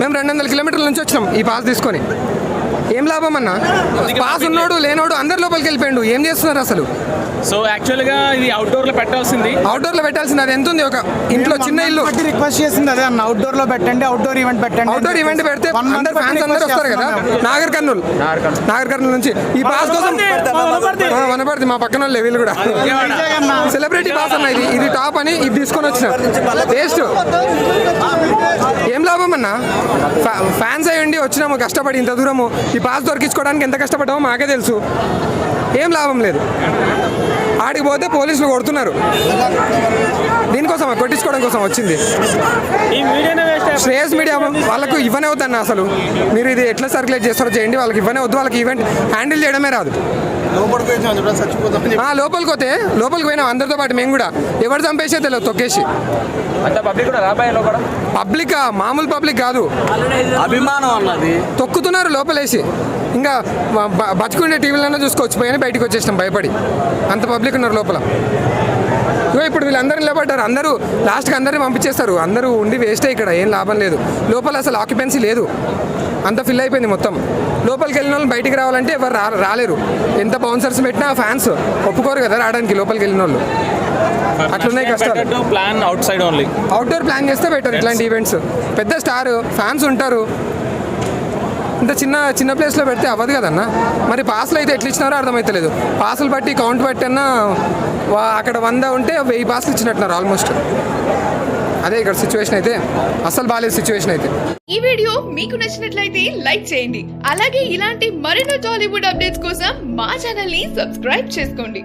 మేము 200 కిలోమీటర్ల నుంచి వచ్చినాం ఈ పాస్ తీసుకొని. ఏం లాభం అన్న? పాస్ ఉన్నోడు లేనోడు అందరి లోపలికి వెళ్ళిపోయాడు. ఏం చేస్తున్నారు అసలు? సో యాక్చువల్గా ఇది అవుట్డోర్ లో పెట్టాల్సింది. అది ఎంత ఉంది? ఒక ఇంట్లో చిన్న ఇల్లు రిక్వెస్ట్ చేసింది అదే అన్న, అవుట్డోర్ లో పెట్టండి, అవుట్డోర్ ఈవెంట్ పెట్టండి. అవుట్డోర్ ఈవెంట్ పెడితే అందరు ఫ్యాన్స్ అందరూ వస్తారు కదా. నాగర్ కర్నూలు నుంచి ఈ పాస్ కోసం వనపర్తి మా పక్కన వాళ్ళు వీళ్ళు కూడా సెలబ్రిటీ పాస్ అన్న. ఇది టాప్ అని ఇది తీసుకొని వచ్చిన వేస్ట్. ఏం లాభం అన్న? ఫ్యాన్స్ అయ్యండి వచ్చినాము కష్టపడి ఇంత దూరము ఈ పాస్ దొరికించుకోవడానికి ఎంత కష్టపడ్డామో మాకే తెలుసు. ఏం లాభం లేదు. ఆడికి పోతే పోలీసులు కొడుతున్నారు. దీనికోసం కొట్టించుకోవడం కోసం వచ్చింది. శ్రేయస్ మీడియా వాళ్ళకు ఇవ్వనే వద్దన్న. అసలు మీరు ఇది ఎట్లా సర్క్యులేట్ చేస్తారో చేయండి, వాళ్ళకి ఇవ్వనే వద్దు. వాళ్ళకి ఈవెంట్ హ్యాండిల్ చేయడమే రాదు. లోపలికి పోయినాం అందరితో పాటు మేము కూడా. ఎవరు చంపేసే తెలియదు తొక్కేసి. పబ్లిక్ మామూలు పబ్లిక్ కాదు, అభిమానం అన్నది తొక్కుతున్నారు లోపలేసి. ఇంకా బతుకుండే టీవీలోనే చూసుకోవచ్చు. పోయినా బయటకు వచ్చేసినాం భయపడి. అంత పబ్లిక్ ఉన్నారు లోపల. ఇప్పుడు వీళ్ళందరూ నిలబడ్డారు. అందరూ లాస్ట్కి అందరినీ పంపించేస్తారు. అందరూ ఉండి వేస్టే. ఇక్కడ ఏం లాభం లేదు. లోపల అసలు ఆక్యుపెన్సీ లేదు. అంత ఫిల్ అయిపోయింది మొత్తం. లోపలికి వెళ్ళిన వాళ్ళు బయటికి రావాలంటే ఎవరు రాలేరు. ఎంత బౌన్సర్స్ పెట్టినా ఫ్యాన్స్ ఒప్పుకోరు కదా రావడానికి లోపలికి వెళ్ళిన వాళ్ళు. అట్లున్నాయి కష్టాలు. Plan out side only. Outdoor plan చేస్తే బెటర్. ఇట్లాంటి ఈవెంట్స్ పెద్ద స్టార్ ఫ్యాన్స్ ఉంటారు. ఇంత చిన్న ప్లేస్లో పెడితే అవ్వదు కదన్న. మరి పాసులు అయితే ఎట్లా ఇచ్చినారో అర్థమవుతలేదు. పాసులు బట్టి కౌంట్ బట్టి అన్నా అక్కడ 100 ఉంటే 1000 పాసులు ఇచ్చినట్టున్నారు ఆల్మోస్ట్. అదే ఇక్కడ సిచ్యువేషన్ అయితే అసలు బాగాలేదు సిచ్యువేషన్ అయితే. ఈ వీడియో మీకు నచ్చినట్లయితే లైక్ చేయండి. అలాగే ఇలాంటి మరెన్నో టాలీవుడ్ అప్డేట్స్ కోసం మా ఛానల్ ని సబ్స్క్రైబ్ చేసుకోండి.